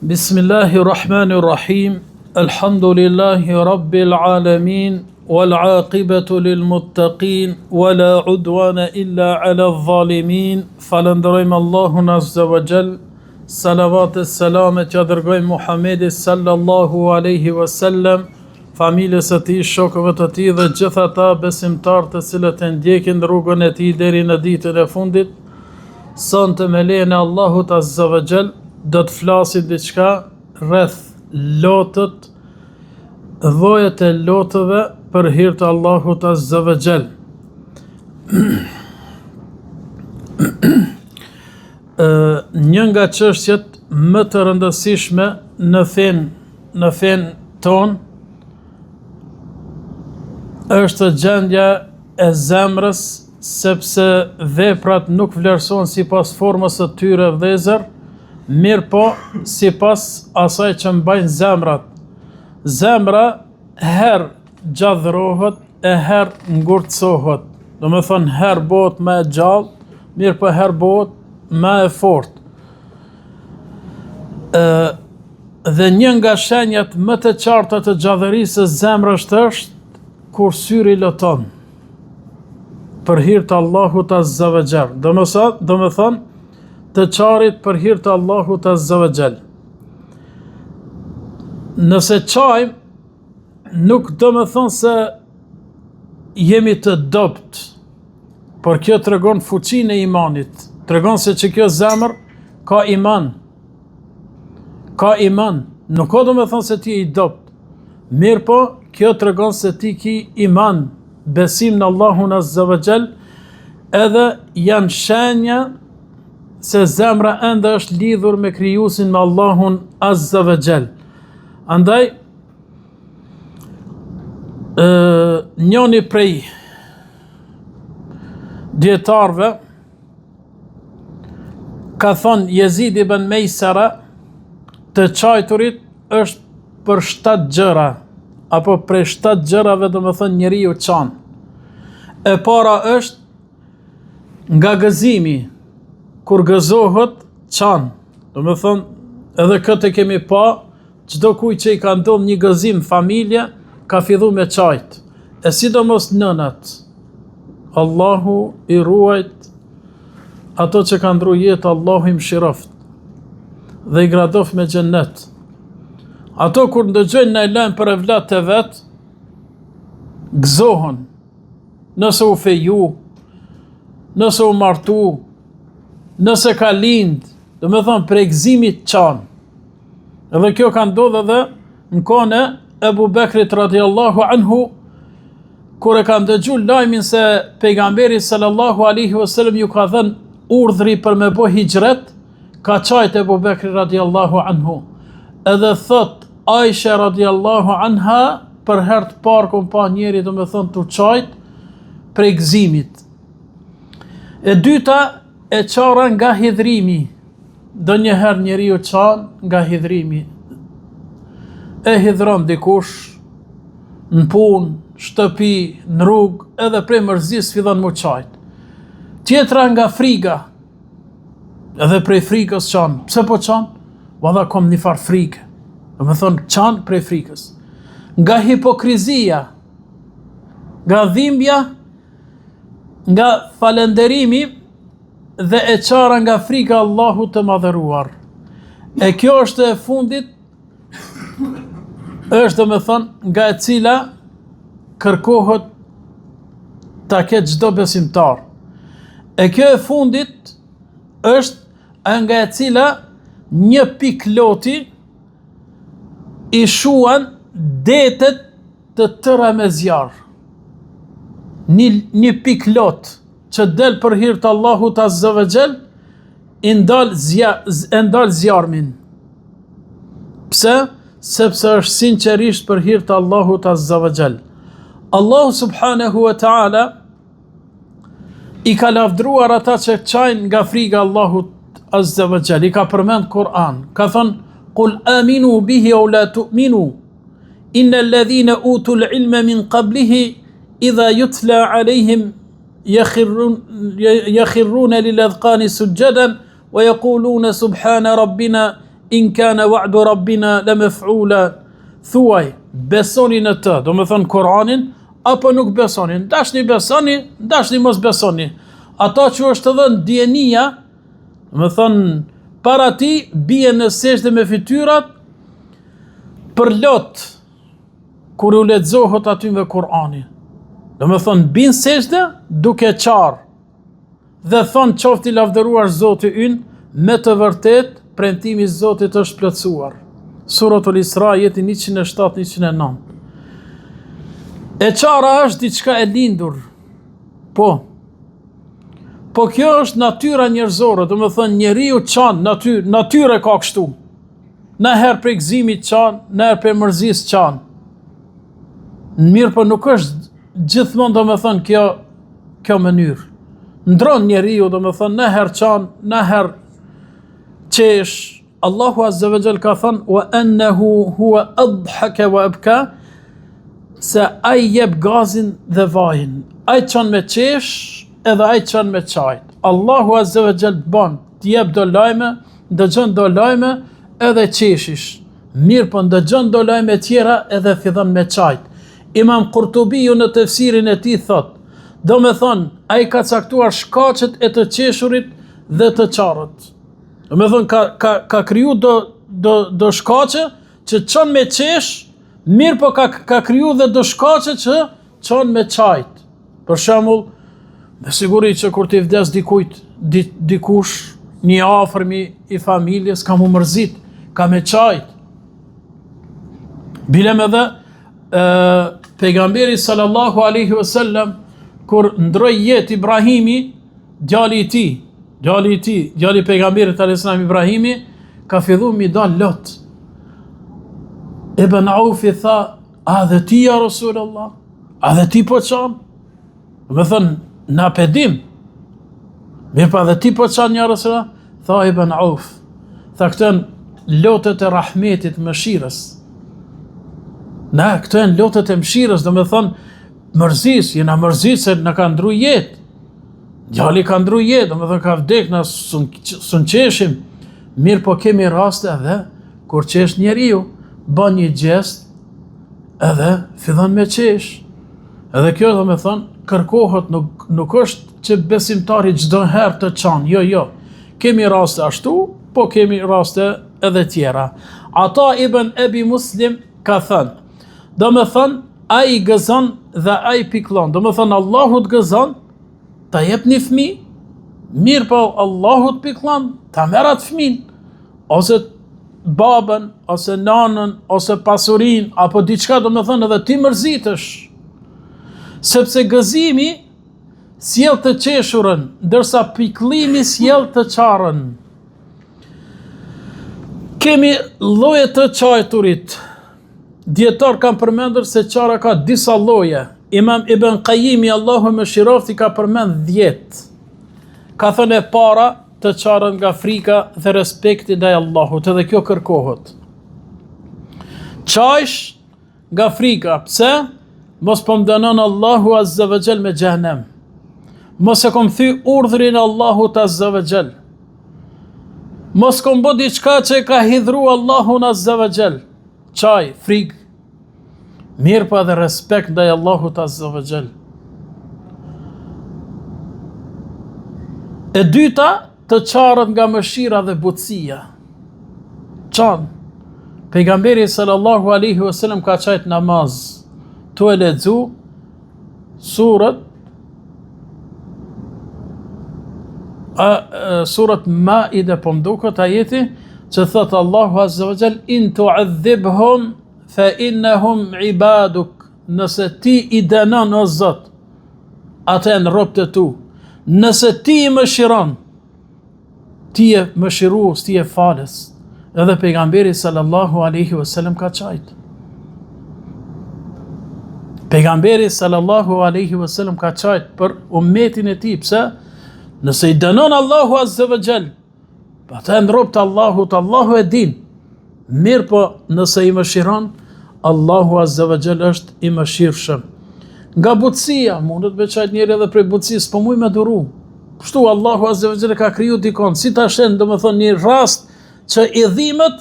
Bismillahirrahmanirrahim. Alhamdulillahi rabbil alamin. Wal aqibatu lil muttaqin. Wala udwana illa ala dhalimin. Falenderojmë Allahun azza wa jall. Salavat e selamet që dërgojmë Muhamedit sallallahu alaihi wasallam, familjes së tij, shokëve të tij dhe gjithë ata besimtarë të cilët e ndjekin rrugën e tij deri në ditën e fundit. Sonte me lejen e Allahut azza wa jall do të flasim diçka rreth lotët, llojet e lotëve për hir të Allahut azza wa jall. Një nga çështjet më të rëndësishme në fen ton është gjendja e zemrës, sepse veprat nuk vlerësohen sipas formës së tyre vëllezër, mirë po sipas asaj që mbajnë zemrat. Zemra herë gjallërohet e herë ngurtësohet. Do me thonë herë bëhet më e gjallë, mirë po herë bëhet më e fortë. Dhe një nga shenjat më të qarta të gjallërisë së zemrës është kur syri lëton për hir të Allahut azza wa jall. Do me thonë të qarit për hir të Allahut azza wa jall. Nëse qajmë, nuk do me thonë se jemi të dopt, por kjo tregon fuqinë e imanit. Tregon se që kjo zemër ka iman. Ka iman. Nuk ka do me thonë se ti i dopt. Mirë po, kjo tregon se ti ki iman, besim në Allahun azza wa jall, edhe janë shenja se zemra ende është lidhur me krijuesin, me Allahun azza wa jall. Andaj, njëni prej dietarëve ka thonë Jezid ibn Mejsara, të qajturit është për 7 gjëra, apo prej 7 gjërave do me thënë njeriu çan. E para është nga gëzimi, kur gëzohet çan. Do me thënë edhe këtë kemi pa, çdo kujt që i ka ndodhur një gëzim familje, ka fillu me qajt. E sidomos nënat. Allahu i ruajt ato që kanë ndru jetë, Allahu i mshiroft dhe i gradof me xhennet. Ato kur ndëgjojnë në lajm për evlat të vet, gëzohen. Nëse u feju, nëse u martu, nëse ka lind, do me thonë për gëzimit çan. Edhe kjo ka ndodhur edhe në kohën e Ebu Bekrit radiallahu anhu, kur e ka ndëgju lajmin se pejgamberi sallallahu alaihi wasallam ju ka dhënë urdhri për me bo hijret, ka qajt Ebu Bekri radiallahu anhu. Edhe thot Aisha radiallahu anha, për herë të parë kom pa njeri do me thonë të qajt prej gëzimit. E dyta e qara nga hidhrimi. Do njëherë njeri u qanë nga hidhrimi. E hidhron dikush, në punë, shtëpi, në rrugë, edhe prej mërzis fillon mu qajt. Tjetra nga friga, edhe prej frikës qanë. Pse po qanë? Valla kom një farë frikë. Do me thonë qanë prej frikës. Nga hipokrizia, nga dhimbja, nga falenderimi, dhe e qara nga frika Allahu të madhëruar. E kjo është e fundit, është do me thonë nga e cila kërkohet ta ketë çdo besimtar. E kjo e fundit është nga e cila një pikë loti i shuan detet të tëra me zjarë. Një pikë lot që del për hir të Allahut azza wa jall, e ndal zjarmin. Pse? Sepse është sinqerisht për hir të Allahut azza wa jall. Allahu subhanahu wa ta'ala i ka lavdruar ata që qajnë nga friga Allahut azza wa jall. I ka përmend Kur'an. Ka thënë, "Qul aminu bihi aw la tu'minu, inna alladhina utul ilma min qablihi idha yutla alayhim yakhirruna lil adqani sujadan wa yaquluna subhana rabbina in kana wa'du rabbina lamaf'ula, thuaj, besoni në të, do me thënë Kur'anin, apo nuk besoni, ndashni besoni, ndashni mos besoni. Ata që është edhe në dienia, do me thënë, para ti, bie në sejdë me fytyrat, për lot, kur u lexohet aty me Kur'ani. Do me thënë, bin sejdë, duke qarë, dhe thonë qofti lavdëruar Zoti ynë, me të vërtet, premtimi i Zotit është plotësuar. Suratul Isra, jeti 107-109. E qara është diçka e lindur, po kjo është natyra njerëzore, do me thënë njeriu çan, natyre ka kështu. Në herë për gëzimit çan, në herë për mërzis çan. Mirë, po nuk është gjithmonë, do me thënë, kjo mënyrë. Ndron njeriu, do me thënë, në herë çan, në herë qesh. Allahu Azza wa Jall ka thënë, wa annahu huwa adhaka wa abka, se ai jep gazin dhe vajin. Ai çan me qesh, edhe ai çan me çajt. Allahu Azza wa Jall bën, të jep do lajme, dëgjon do lajme, edhe qeshish. Mirë, po ndëgjon do lajme tjera edhe fillon me çajt. Imam Qurtubiu në tefsirin e tij thot, do me thonë, ai ka caktuar shkaqet e të qeshurit dhe të qarët. Do me thonë, ka kriju do shkaqe që çon me qesh, mirë, po ka kriju dhe do shkaqe që çon me çajt. Për shembull, me siguri që kur t'i vdes dikush, një afërmi i familjes, ka mu mërzit, ka me qajt. Bilem edhe, pejgamberi sallallahu alaihi wasallam, kur ndroi jetë Ibrahimi, djali i pejgamberit alaihissalam Ibrahimi, ka fillu mi dal lot. Ibn Aufi tha, a dhe ti ja Rasulullah, a dhe ti po çan? Me thënë, na pedim. Mirë, pa dhe ti po çan ja Rasulullah? Tha Ibn Auf, tha këtën lotët e rahmetit, mëshirës. Na, këtën lotët e mëshirës, do me thënë, mërzis, jena mërzis se në ka ndru jetë. Djali ka ndru jetë, do me thënë ka vdek, na sun qeshim. Mirë, po kemi raste edhe, kur qesh njeriu, bën një gjest, edhe fillon me qesh. Edhe kjo, do me thënë, kërkohet, nuk është që besimtari çdo herë të çan, jo. Kemi raste ashtu, po kemi raste edhe tjera. Ata ibn Ebi Muslim ka thënë, do me thënë, ai gëzon dhe ai piklon. Do me thënë, Allahut gëzon, ta jep një fëmi, mirë, po Allahut piklon, ta merr atë fëmin, ose babën, ose nanën, ose pasurin, apo diçka, do me thënë, edhe ti mërzitesh. Sepse gëzimi sjell të qeshurën, ndërsa piklimi sjell të qarën. Kemi lloje të qajturit. Dietar kanë përmendur se qara ka disa lloje. Imam Ibn Qayyimi, Allahu mëshirofti, ka përmend 10. Ka thënë e para, të qarën nga frika dhe respekti ndaj Allahut, edhe kjo kërkohet. Qajsh nga frika, pse? Mos po më dënon Allahu Azza wa Jall me xhenem. Mos e kom thy urdhrin Allahut Azza wa Jall. Mos kom bë diçka që ka hidhru Allahun Azza wa Jall. Qaj, frik. Mirë, pa dhe respekt ndaj Allahut Azza wa Jall. E dyta, të qarët nga mëshira dhe butësia. Qanë. Pejgamberi sallallahu alaihi wasallam ka qajt namaz. Tu e lexu surat Maide, po mduket ajeti që thot Allahu Azza wa Jall, in tu'adhibhum fa innahum ibaduk. Nëse ti i dënon o Zot, ata janë robët e tu. Nëse ti i mëshiron, ti e mëshirues, ti e falës. Edhe pejgamberi sallallahu alaihi wasallam ka qajt. Pejgamberi sallallahu alaihi wasallam ka qajt për ummetin e tij, pse? Nëse i dënon Allahu Azza wa Jall, ata janë robët Allahut, Allahu e din. Mirë, po nëse i mëshiron, Allahu Azza wa Jall është i mëshirshëm. Nga butësia, mundet me qajt njëri edhe prej butësisë, po muj me duru. Kështu Allahu Azza wa Jall ka kriju dikon, si ta shen, do me thonë, një rast që i dhimet,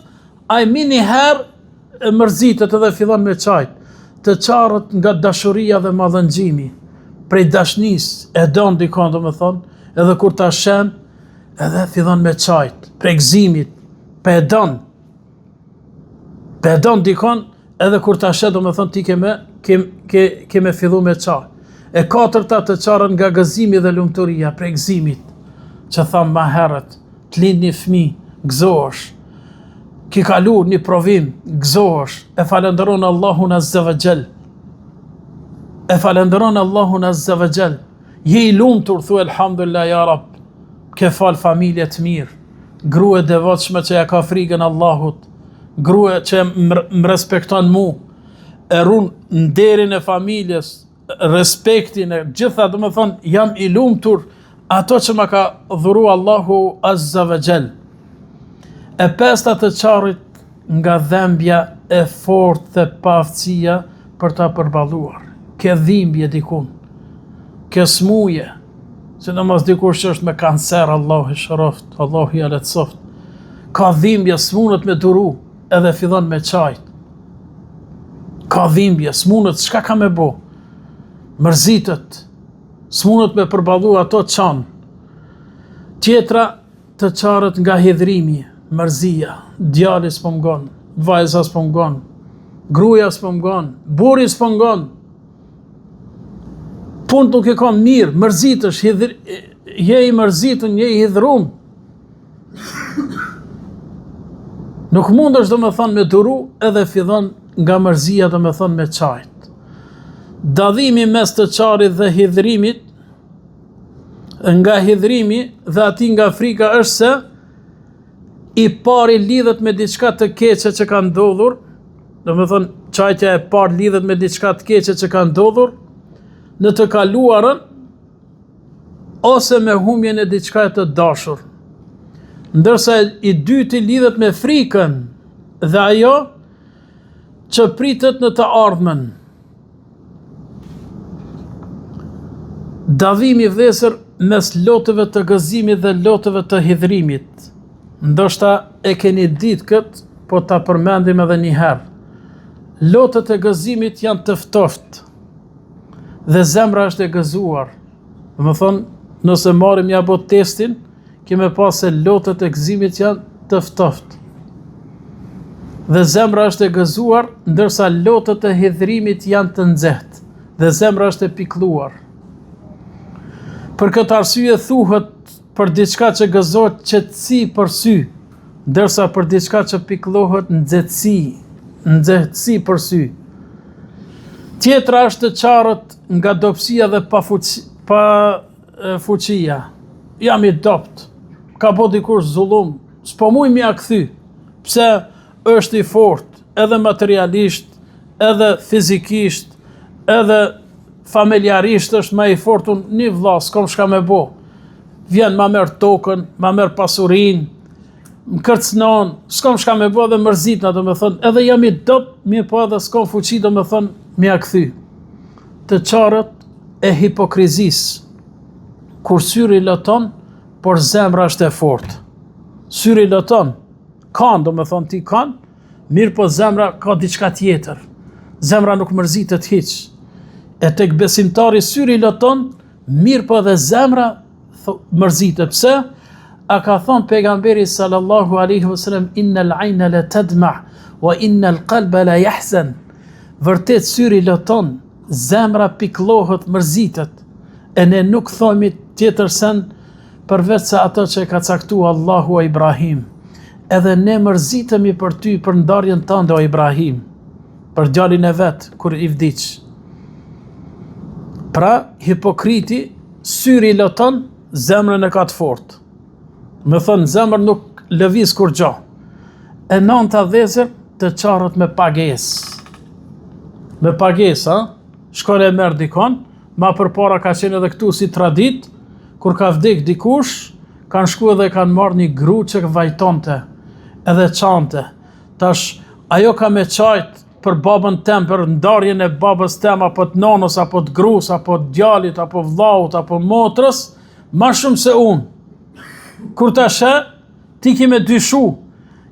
ai mini herë mërzitet edhe fillon me qajt. Të qarët nga dashuria dhe madhëngjimi, prej dashnis, e don dikon do me thonë, edhe kur ta shen, edhe fillon me qajt, prej gëzimit, pe e don dikon, edhe kur ta shen do me thonë ti keme fillu me qajt. E katërta të qarën nga gëzimi dhe lumturia, prej gëzimit, që thamë ma herët, të lind një fmi, gëzohesh, ki kalu një provim, gëzohesh, e falenderon Allahun Azza wa Jall. E falenderon Allahun Azza wa Jall. Je i lumtur, thu elhamdulillah ja Rab, ke fal familje të mirë, grua e devotshme që ja ka frikën Allahut, grua që më respekton mu, e run nderin e familjes, respektin e gjitha, do me thonë, jam i lumtur ato që ma ka dhuru Allahu Azza wa Jall. E pesta të qarit nga dhembja e fort dhe paftësia për ta përballuar. Ke dhimbje dikun, ke smuje, që në mos dikur që është me kancer, Allahu i shëroft, Allahu i aletsoft, ka dhimbje, smunët me duru, edhe fillon me qajt. Ka dhimbje, smunët, shka ka me bo? Mërzitët, smunët me përballu ato qanë. Tjetra të qarët nga hidhrimi, mërzia, djali s'po m'gon, vajza s'po m'gon, gruaja s'po m'gon, burri s'po m'gon. Punë nuk e kam mirë, mërzitësh, je i mërzitën, je i hidhrum. Nuk mund është do me thonë me duru, edhe fillon nga mërzia do me thonë me qajt. Dadhimi mes të qarit dhe hidhrimit, nga hidhrimi dhe ati nga frika është se i pari lidhet me diçka të keqe që ka ndodhur, do me thonë qajtja e parë lidhet me diçka të keqe që ka ndodhur, në të kaluarën, ose me humjen e diçka të dashur. Ndërsa i dyti lidhet me frikën dhe ajo që pritet në të ardhmen. Davimi vlesër mes lotëve të gëzimit dhe lotëve të hidhrimit. Ndoshta e keni ditë këtë, po ta përmendim edhe një herë. Lotët e gëzimit janë të ftoftë dhe zemra është e gëzuar. Dhe më thonë, nëse marim ja bot testin, keme pas se lotët e gëzimit janë të ftoftë dhe zemra është e gëzuar, ndërsa lotët e hidhrimit janë të nxehtë dhe zemra është e pikluar. Për këtë arsye thuhet për diçka që gëzohet qetësi për sy, ndërsa për diçka që piklohet nxehtësi për sy. Tjetra është të qarët nga dobësia dhe pa fuqia. Jam i dopt, ka bo dikush zullum, s'po muj mi a kthy, pse është i fort, edhe materialisht, edhe fizikisht, edhe familjarisht është ma i fort, unë një vlla, s'kom shka me bo. Vjen ma merë tokën, ma merë pasurin, më kërcnon, s'kom shka me bo dhe mërzitna, do me thonë, edhe jam i dopt, mi po edhe s'kom fuqi, do me thonë, mi a kthy. Të qarët e hipokrizis, kur syri lëton, por zemra është e fort. Syri lëton, kanë, do me thonë ti kanë, mirë po zemra ka diçka tjetër. Zemra nuk mërzitet hiq. E tek besimtari syri lëton, mirë po dhe zemra mërzitet. Pse? A ka thonë pejgamberi sallallahu alaihi wasallam, innal ayna la tadma' wa innal qalba la yahzan. Vërtet syri lëton, zemra piklohet, mërzitet. E ne nuk thomi tjetër sen përveç se ato që ka caktuar Allahu o Ibrahim. Edhe ne mërzitemi për ty, për ndarjen tënde o Ibrahim, për djalin e vet kur i vdiq. Pra, hipokriti, syri lëton, zemrën e ka të fort. Me thënë, zemrën nuk lëviz kur gjo. E nënta dhezër të qarët me pages. Me pages, ha? Shkon e merë dikon, ma përpara ka qenë edhe këtu si tradit, kur ka vdek dikush, kanë shku edhe kanë marrë një gru që vajtonte, edhe qante. Tash, ajo ka me qajt për babën tem, për ndarjen e babës tem, apo të nonës, apo të grus, apo të djalit, apo vllaut, apo motrës, ma shumë se unë. Kur ta she, ti ki me dyshu,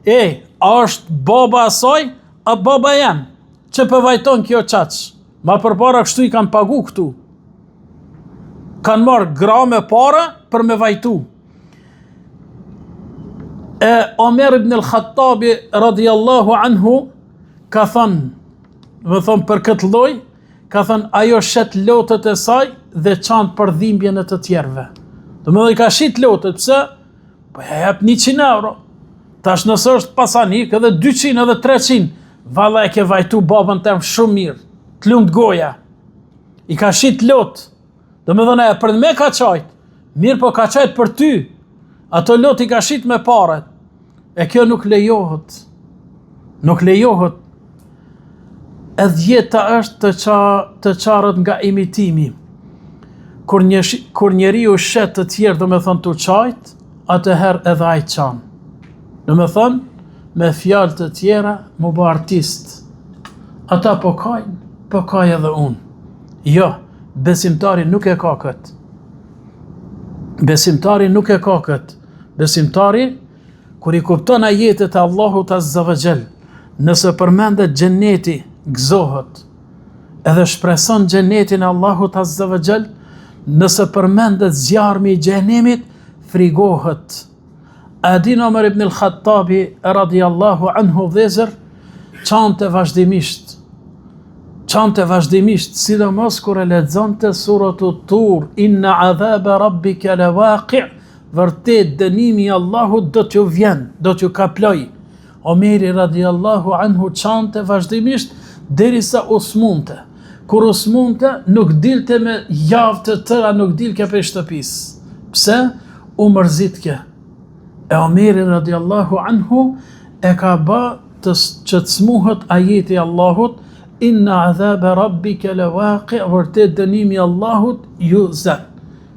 a është baba asaj, a baba jam, që përvajton kjo qaq. Ma përpara kështu i kanë pagu këtu. Kanë marrë gra me para për me vajtu. Omer ibn al-Khattabi radiallahu anhu ka thënë, më thonë për këtë lloj, ka thënë ajo shet lotët e saj dhe çantë për dhimbjen e të tjerëve. Domethënë ka shit lotët, pse? Po ja jap 100 euro. Tash nëse është pasanik edhe 200 edhe 300, valla e ke vajtu babën tëm shumë mirë. Të lumt goja. I ka shit lot. Domethënë e për me ka qajt. Mirë po ka qajt për ty. Ato lot i ka shit me paret. E kjo nuk lejohet. Nuk lejohet. Edhe jeta është të qarët nga imitimi. Kur njeriu shet të tjerë domethënë të qajt, atëherë edhe ai çan. Domethënë me fjalë të tjera mu bë artist. Ata po kajnë, po kaj edhe unë. Jo, besimtari nuk e ka këtë. Besimtari nuk e ka këtë. Besimtari, kur i kupton ajetet e Allahut Azza wa Jall, nëse përmendet xheneti, gëzohet. Edhe shpreson xhenetin e Allahut Azza wa Jall, nëse përmendet zjarmi i xhenemit, frigohet. Adin Omer ibn al-Khattabi radiallahu anhu vëzër, çante vazhdimisht, sidomos kur e lexonte suratu Tur, inna adhaba rabbika lawaqi', vërtet dënimi i Allahut do t'ju vjen, do t'ju kaploj. Omeri radiallahu anhu çante vazhdimisht derisa u smunte. Kur u smunte, nuk dilte me javë të tëra, nuk dilke prej shtëpisë. Pse? U mërzitke. E Omeri radiallahu anhu e ka bë që të smuhet ajeti Allahut, inna adhabe rabbike lawaqi', vërtet dënimi Allahut ju zën.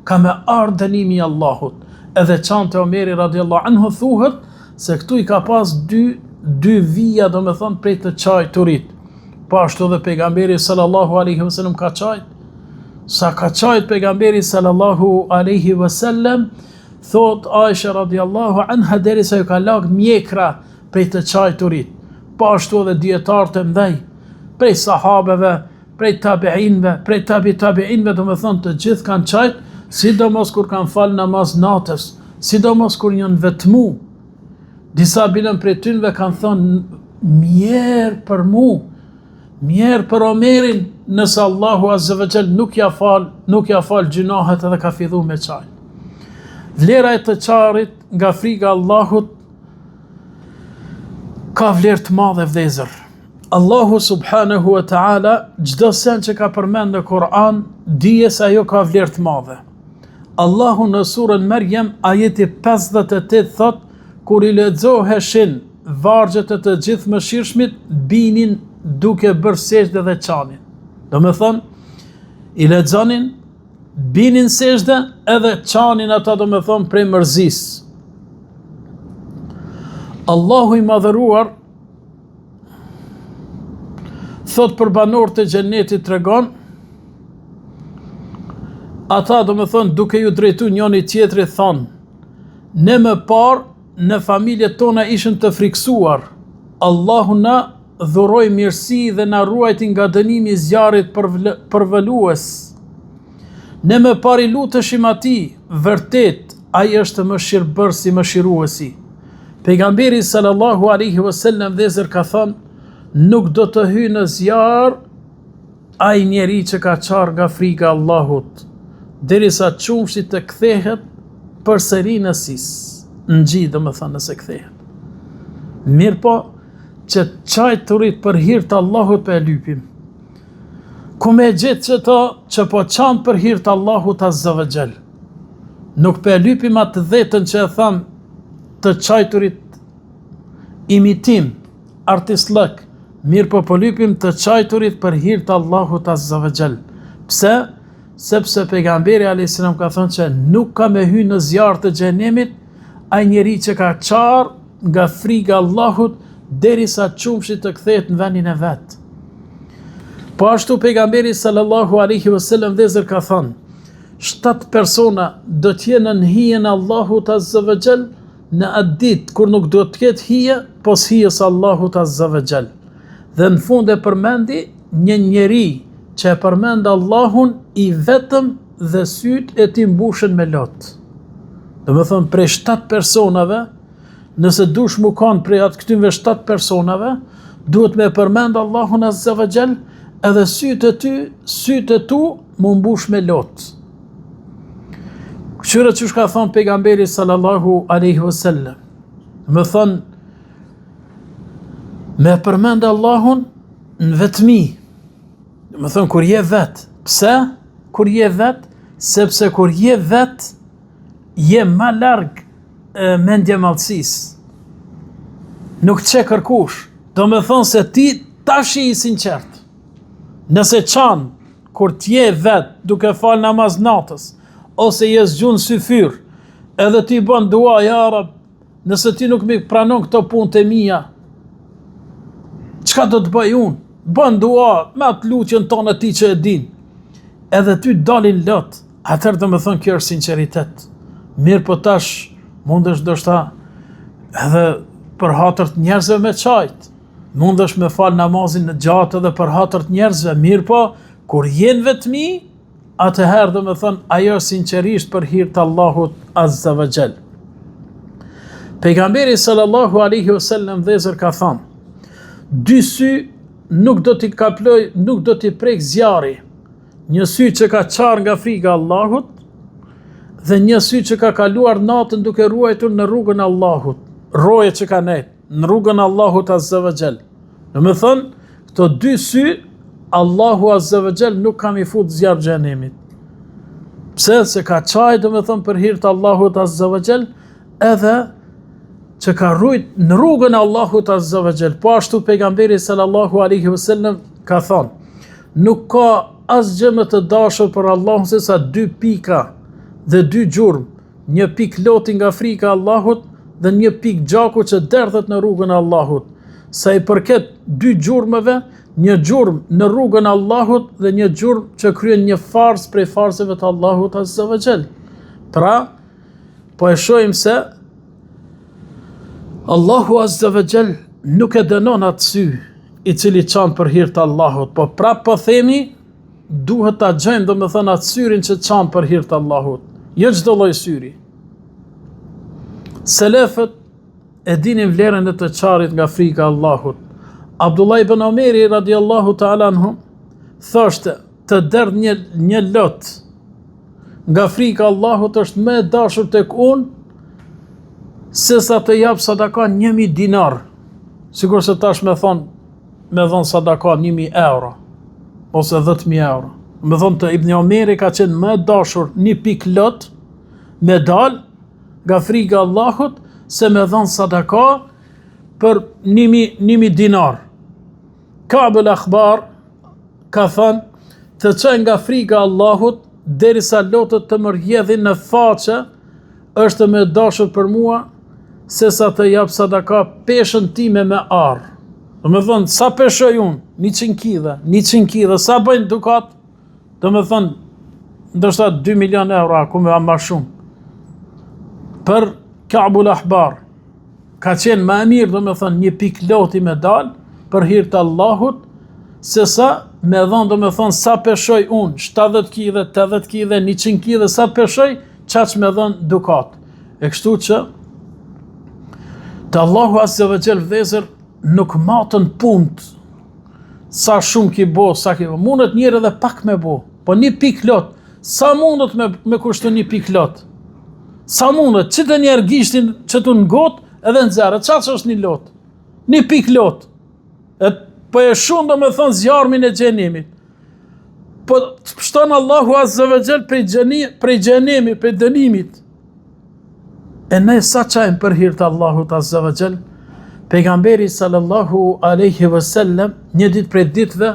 Ka me ardhur dënimi Allahut. Edhe çante Omeri radiallahu anhu thuhet se këtu i ka pas dy vija, do me thonë, prej të qajturit. Po ashtu dhe pejgamberi sallallahu alaihi wasallam ka qajt. Sa ka qajt pejgamberi sallallahu alaihi wasallam, thot Aisha radiallahu anha derisa ju ka lagë mjekra prej të qajturit. Po ashtu dhe dietarë të mdhej, prej sahabeve, prej tabiinve, prej tabiinve, do me thonë të gjithë kanë qajt, sidomos kur kanë falë namaz natës, sidomos kur janë vetmu. Disa bilën prej tynve kanë thonë, mjerë për mu, mjerë për Omerin, nëse Allahu Azza wa Jall nuk ja fal gjunahet edhe ka fillu me qaj. Vlera e të qarit nga friga Allahut ka vlerë të madhe vëllezër. Allahu subhanahu wa ta'ala çdo sen që ka përmend në Kur'an, dije se ajo ka vlerë të madhe. Allahu në surën Maryam ajeti 58 thot, kur i lexoheshin vargjet e të gjithë mëshirshmit, binin duke bërë sejdë dhe qanin. Do me thonë, i lexonin, binin sejdë edhe qanin ata, do me thonë, prej mërzis. Allahu i madhëruar thot për banorët e xhenetit tregon, ata, do me thonë, duke ju drejtu njëri tjetrit, thonë, ne më parë në familjet tona ishën të friksuar, Allahu na dhuroi mirësi dhe na ruajti nga dënimi i zjarrit përvëlues. Ne më parë luteshim atij, vërtet ai është mëshirbërës i mëshiruesi. Pejgamberi sallallahu alaihi wasallam vëzër ka thënë, nuk do të hyjë në zjarr ai njeri që ka qarë nga frika Allahut, derisa qumshi të kthehet përsëri në sis. Në gjithë, do me thënë, nëse kthehet. Mirë po, që qajturit për hir të Allahut për e lypim. Ku me gjithë që to që po qanë për hir të Allahut Azza wa Jall. Nuk për e lypim atë dhetën që e thamë të qajturit imitim, artistlëk, mirë po lypim të qajturit për hir të Allahut Azza wa Jall. Pse? Sepse pejgamberi a.s. ka thënë që nuk ka me hy në zjarë të xhenemit ai njeri që ka qarë nga friga Allahut derisa qumshi të kthehet në vendin e vet. Po ashtu pejgamberi sallallahu alaihi wasallam vëzër ka thënë, 7 persona do t'jenë në hijen e Allahut Azza wa Jall në atë ditë kur nuk do të ketë hije pos hijes Allahut Azza wa Jall. Dhe në fund e përmendi një njeri që e përmend Allahun i vetëm dhe sytë e ti mbushen me lot. Do me thënë prej 7 personave, nëse dush mu kanë prej atë këtynve 7 personave, duhet me përmend Allahun Azza wa Jall edhe sytë e tu mu mbush me lot. Këshyre që shka thonë pejgamberi sallallahu alaihi wasallam, me thonë me përmend Allahun në vetmi, me thonë kur je vet. Pse? Kur je vet? Sepse kur je vet, je ma larg mendje mallësisë. Nuk të kërkush. Do me thonë se ti tash i sinqert. Nëse qanë, kur t'je vet, duke fal namaz natës, ose je zgjun sy fyr, edhe ti bën dua, ja Rab, nëse ti nuk mi pranon këto punë të mia, çka do të bëj unë? Bën dua, me atë lutjen tonë ti që e din. Edhe ty dalin lot, atëherë do me thonë kjo është sinqeritet. Mirë po tash, mundesh ndoshta edhe për hatër të njerëzve me çajt, mundesh me fal namazin në gjatë edhe për hatër të njerëzve, mirë po, kur jenë vetmi, atëherë do me thonë ajo sinqerisht për hir të Allahut Azza wa Jall. Pejgamberi sallallahu alaihi wasallam dhezër ka thënë, 2 sy nuk do t'i kaploj, nuk do t'i prek zjarri, një sy që ka qarë nga frika Allahut, dhe një sy që ka kaluar natën duke ruajtur në rrugën e Allahut, roje që ka nejt, në rrugën e Allahut Azza wa Jall. Do me thënë, këto 2 sy, Allahu Azza wa Jall nuk kam i fut zjarë xhenemit. Pse? Se ka qaj, do me thënë, për hir të Allahut Azza wa Jall, edhe që ka rujt në rrugën e Allahut Azza wa Jall. Po ashtu pejgamberi sallallahu alaihi wasallam ka thonë, nuk ka asgjë më të dashur për Allahun se sa 2 pika dhe 2 gjurmë, një pik loti nga frika e Allahut dhe një pik gjaku që derdhet në rrugën e Allahut. Sa i përket 2 gjurmëve, një gjurmë në rrugën e Allahut dhe një gjurmë që kryen një farzë prej farzëve të Allahut Azza wa Jall. Pra, po e shohim se Allahu Azza wa Jall nuk e dënon atë sy i cili qanë për hir të Allahut, po prap po themi, duhet ta gjejmë, do me thënë, atë syrin që qanë për hir të Allahut, jo çdo lloj syri. Selefët e dinin vlerën e të qarit nga frika e Allahut. Abdullah ibn Omeri radiallahu ta'ala anhu thoshte, të derdh një lot nga frika e Allahut është më e dashur tek unë se sa të jap sadaka 1000 dinar. Sigur se tash me dhon sadaka 1000 euro ose 10.000 euro. Me thonë të Ibn Omeri ka qenë më dashur një pik lot me dal nga frika e Allahut se me dhon sadaka për 1000 dinar. Ka'b al-Akhbar ka thënë, të çaj nga frika e Allahut derisa lotët të më rrjedhin në faqe, është më dashur për mua se sa të jap sadaka peshën time me arr. Do me thonë, sa peshoj unë? 100 kg, sa bëjnë dukat? Do me thonë, ndoshta 2 milion euro, aku me ma shumë. Për Ka'b al-Ahbar, ka qenë më mirë, do me thonë, një pik loti me dal, për hir të Allahut, se sa me dhonë, do me thonë, sa peshoj unë, 70 kg, 80 kg, 100 kg, sa peshoj, qaq me dhonë dukat. E kështu që, të Allahu Azza wa Jall vëllezër, nuk matën punt, sa shumë ki bo, sa ki bo, mundet njëre dhe pak me bo, po një pik lot, sa mundet me kushtu një pik lot? Sa mundet, që të njerë gishtin që të ngot, edhe në zerë, qatë që është një lot? Një pik lot. Po e shumë do me thonë zjarmin e xhenimit. Po të pështonë Allahu Azza wa Jall prej xhenimit, prej dënimit. E ne sa qajmë për hir të Allahut Azza wa Jall? Pejgamberi sallallahu alaihi wasallam një ditë prej ditëve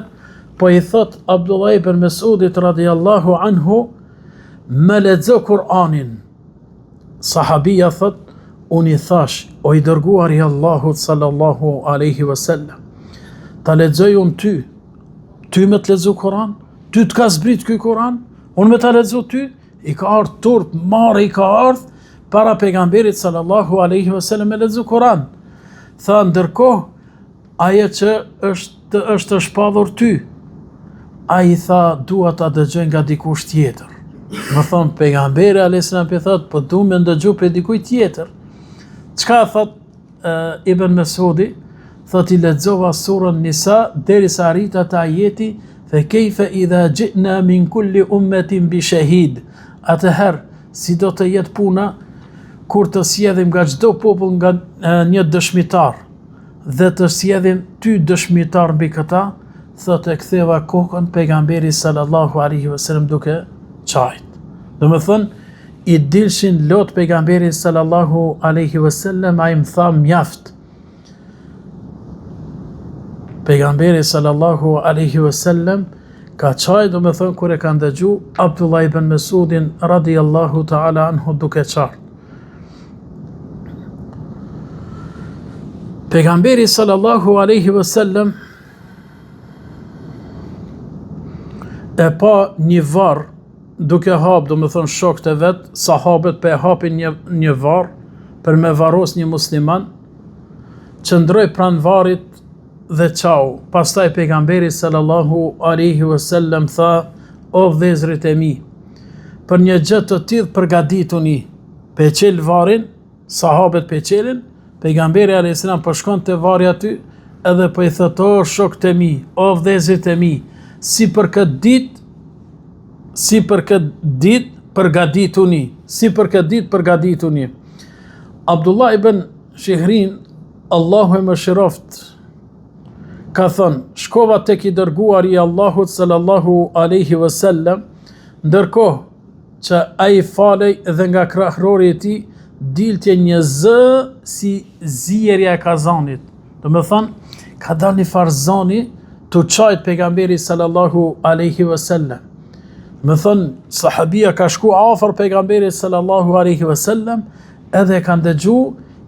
po i thot Abdullah ibn Mesudit radiallahu anhu, me lexo Kur'anin. Sahabia thot, unë i thash, o i dërguar i Allahut sallallahu alaihi wasallam, ta lexoj unë ty me të lexo Kur'an, ty të ka zbrit ky Kur'an, unë me ta lexo ty, i ka ardhur turp, marë i ka ardhur, para pejgamberit sallallahu alaihi wasallam me lexu Kur'an. Tha ndërkohë ajo që është shpadhur ty, ai tha dua ta dëgjoj nga dikush tjetër. Më thon pejgamberi alayhis salam pe thot po du me ndëgju pe dikujt tjetër. Çka thot Ibn Mesudi? Thot I lexova surën Nisa derisa arrita te ajeti fe kejfe idha gjina min kulli ummetin bi shahid. Atëherë si do të jetë puna kur të sjedhim nga çdo popull nga një dëshmitar dhe të sjedhim ty dëshmitar mbi këta, thot e ktheva kokën pejgamberit sallallahu alaihi wasallam duke qajt. Do më thënë, I dilshin lot pejgamberit sallallahu alaihi wasallam, ai më tha mjaft. Pejgamberi sallallahu alaihi wasallam ka qaj, do më thënë, kur e ka ndëgju Abdullah ibn Mesudin radiallahu ta'ala anhu duke qartë. Pejgamberi sallallahu alaihi wasallam e pa një varr duke hap, do më thënë shokët e vet, sahabët pe hapin një varr për me varros një musliman, qëndroi pranë varrit dhe qau. Pastaj pejgamberi sallallahu alaihi wasallam tha: o vëllezërit e mi, për një gjë të tillë përgatituni. Pe qel varrin, sahabët pe qelin, pejgamberi alayhis salam po shkon te varri aty edhe po I thot: o shokët e mi, o vëllezërit e mi, si për këtë ditë përgatituni. Abdullah ibn Shihrin, Allahu e mëshiroft, ka thënë, shkova tek I dërguari I Allahut sallallahu alaihi wasallam, ndërkohë që ai falej dhe nga krahrori I tij dilte një zë si zierja e kazanit. Do më thënë, ka dalë një farzani të qajt pejgamberi sallallahu alaihi wasallam. Më thënë, sahabia ka shku afër pejgamberit sallallahu alaihi wasallam edhe ka ndëgju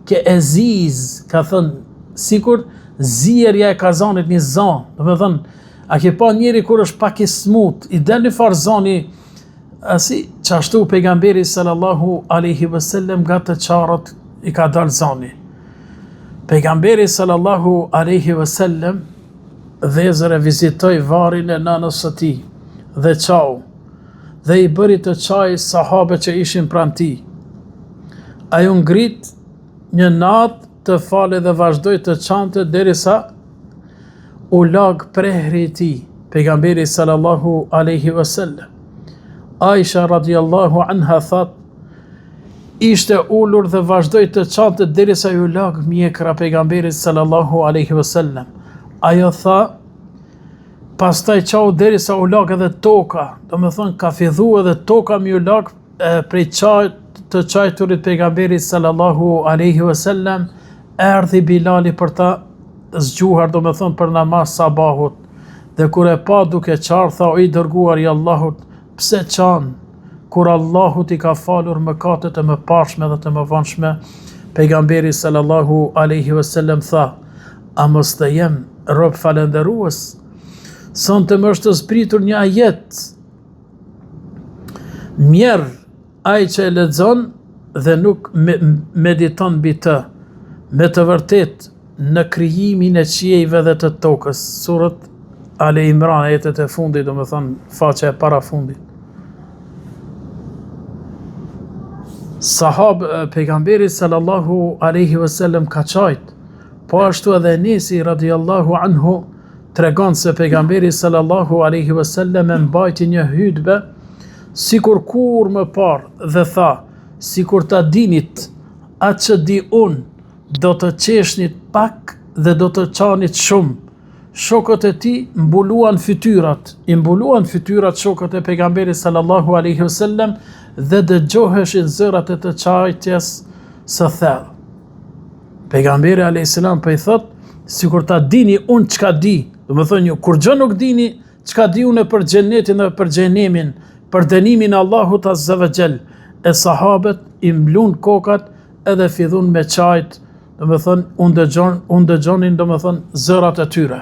ke eziz, ka thënë, sikur zierja e kazanit një zan. Do më thënë, a ke pa njeri kur është pak I smut, I del një farzani, asi qashtu pejgamberi sallallahu alaihi wasallam nga të qarët I ka dal zani. Pejgamberi sallallahu alaihi wasallam dhezër e vizitoi varrin e nanës së tij dhe qau, dhe I bëri të qaj sahabe që ishin pranë tij. Ai u ngrit një natë të fale dhe vazhdoi të çante derisa u lag prehri I tij, pejgamberi sallallahu alaihi wasallam. Aisha radiallahu anha thot, ishte ulur dhe vazhdoi të çante derisa ju lag mjekra pejgamberit sallallahu alaihi wasallam. Ajo tha, pastaj qau derisa u lag edhe toka, do më thënë ka fillu edhe toka mi u lag prej të qajturit pejgamberit sallallahu alaihi wasallam, erdhi Bilali për ta zgjuar, do më thënë për namaz sabahut, dhe kur e pa duke qarë, tha: o I dërguar I Allahut, pse qanë, kur Allahut I ka falur mëkatet e mëparshme dhe të mëvonshme? Pejgamberi sallallahu alaihi wasallam tha: a mos të jem rob falënderues? Sonte më është zbritur një ajet, mjerë ai që e lexon dhe nuk mediton mbi të, me të vërtet në krijimin e qiejve dhe të tokës. Surat Ale Imran, ajetet e fundit, do më thonë faqja e para fundit. Pejgamberi sallallahu alaihi wasallam ka qajt, po ashtu edhe Enesi radiallahu anhu tregon se pejgamberi sallallahu alaihi wasallam e mbajti një hutbe sikur kur më parë dhe tha: sikur ta dinit atë që di unë, do të qeshnit pak dhe do të qanit shumë. Shokët e tij mbuluan fytyrat, I mbuluan fytyrat shokët e pejgamberit sallallahu alaihi wasallam dhe dëgjoheshin zërat e të qajtjes së thellë. Pejgamberi alayhis salam po I thot: sikur ta dini unë çka di, do më thënë, kur gjë nuk dini, çka di unë për xhenetin dhe për xhenemin, për dënimin e Allahut azza wa jall. E sahabët I mblun kokat edhe fillun me qajt, do më thënë, unë dëgjonin, do më thënë, zërat e tyre.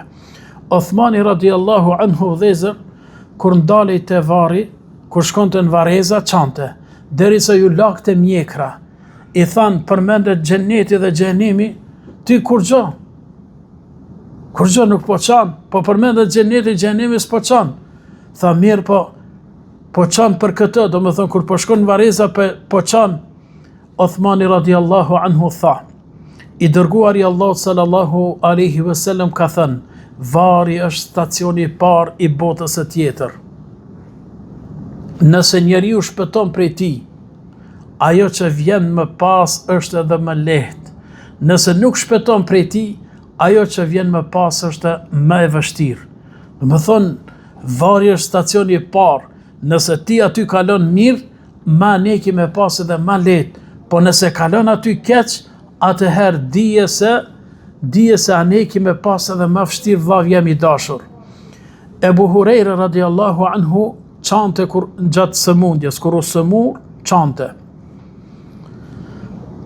Othmani radiallahu anhu dhezër, kur ndalej te varri, kur shkonte në vareza, qante, derisa ju lagte mjekra. i thanë përmendet xheneti dhe xhenemi, ti kur gjë nuk po qanë, po përmendet xheneti xhenemi s'po qanë. Tha mirë po qanë për këtë, do më thënë kur po shkon në vareza po qanë. Uthmani radiallahu anhu tha, i dërguari Allahu sallallahu alaihi wasallam ka thënë, varri është stacioni i parë i botës së tjetër. Nëse njeriu shpëton prej tij, ajo që vjen më pas është edhe më lehtë. Nëse nuk shpëton prej tij, ajo që vjen më pas është më e vështirë. Do të thonë, varri është stacioni i parë. Nëse ti aty kalon mirë, ma neki me pas edhe më lehtë. Po nëse kalon aty keq, atëherë dije se aneki me pas edhe më vështirë, vllav jam i dashur. Ebu Hurejra radiallahu anhu çante kur gjatë sëmundjes, kur u sëmur, çante.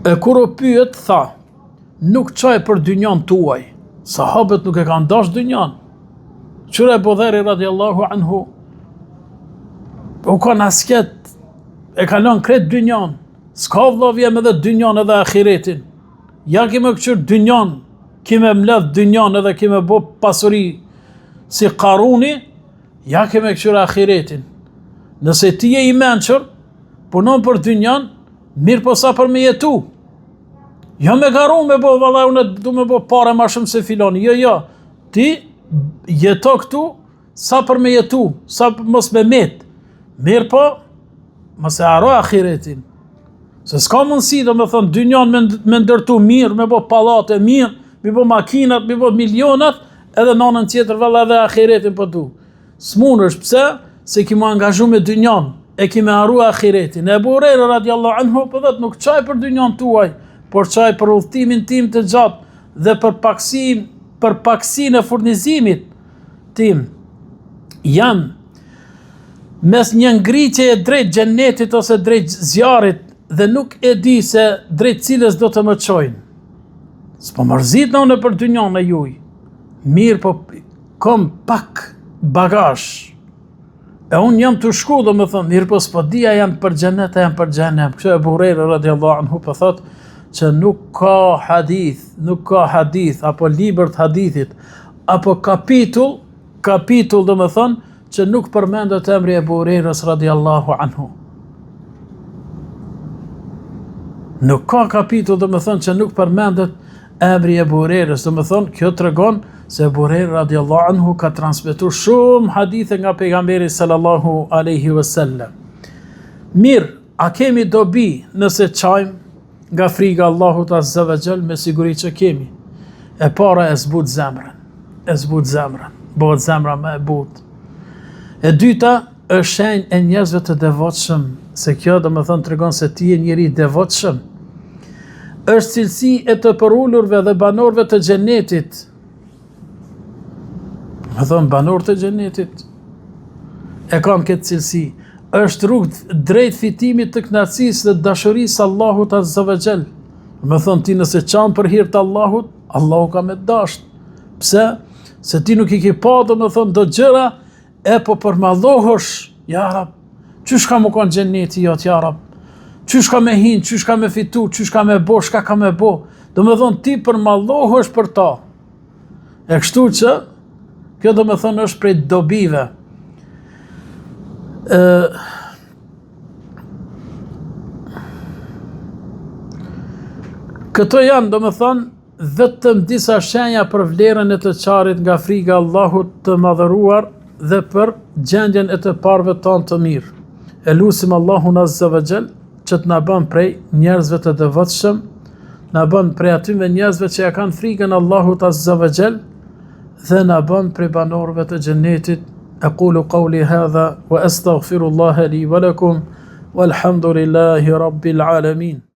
E kur u pyet, tha, nuk çaj për dynjan tuaj. Sahabët nuk e kanë dash dynjan. Qyre Ebu Dheri radiallahu anhu, u kanë asket, e kalon krejt dynjan. S'ka vllav jam edhe dynjan edhe ahiretin. Ja kime këqyr dynjan, kime mledh dynjan edhe kime bo pasuri si Karuni, ja kime këqyr ahiretin. Nëse ti je i mençur, punon për dynjan, mirë po sa për me jetu. Jo me garu me bo, valla unë du me bo pare ma shumë se filoni. Jo, ti jeto këtu sa për me jetu, sa mos me met. Mirë po, mos e haro ahiretin. Se s'ka mundësi, do me thënë, dynjan me ndërtu mirë, me bo pallate mirë, me bo makinat, me bo milionat, edhe nanën tjetër valla edhe ahiretin për tu. S'munësh, pse? Se kima angazhu me dynjan, e kime haru ahiretin. Ebu Hurejra radiallahu anhu po thot, nuk qaj për dynjan tuaj, por qaj për udhtimin tim të gjatë dhe për paksin e furnizimit tim. Jam mes një ngritje e drejt xhennetit ose drejt zjarit dhe nuk e di se drejt cilës do të më çojnë. S'po mërzit në unë për dynjan e juj. Mirë po kom pak bagazh. E unë jam të shku, do me thëmë, mirë po s'po dia jam për xhenet, jam për xhenem. Kështu Ebu Hurejra radiallahu anhu po thot që nuk ka hadith, apo libër të hadithit, apo kapitull do me thënë, që nuk përmendet emri Ebu Hurejrës radiallahu anhu. Nuk ka kapitull do me thënë që nuk përmendet emri Ebu Hurejrës, do me thënë, kjo tregon se Ebu Hurejra radiallahu anhu ka transmetuar shumë hadithe nga pejgamberi sallallahu alaihi wasallam. Mirë, a kemi dobi nëse çajmë nga friga Allahut azza wa jall? Me siguri që kemi. E para e zbut zemrën, bëhet zemra më e butë. E dyta është shenjë e njerëzve të devotshëm, se kjo do të thonë tregon se ti je njeri devotshëm. Është cilësi e të përullurve dhe banorëve të xhenetit. Me thonë banorët e xhenetit e kanë këtë cilësi. Është rrugë drejt fitimit të kënaqësisë dhe dashurisë Allahut azza wa jall. Me thonë ti nëse çan për hir të Allahut, Allahu ka me dasht. Pse? Se ti nuk i ke pa do me thonë do gjëra, e po përmallohesh, ja Rab, çysh ka më kanë xheneti jot, ja Rab. Çysh ka me hin, çysh ka me fitu, çysh ka me bo, çka ka me bo. Do me thonë ti përmallohesh për ta. E kështu që kjo do me thonë është prej dobive. Këto janë, do me thonë, vetëm disa shenja për vlerën e të qarit nga friga Allahut të madhëruar dhe për gjendjen e të parëve tanë të mirë. E lusim Allahun azza wa jall që të na bën prej njerëzve të devotshëm, na bën prej atyre njerëzve që ja kanë frikën Allahut azza wa jall dhe na bën prej banorëve të xhenetit. أقول قولي هذا وأستغفر الله لي ولكم والحمد لله رب العالمين.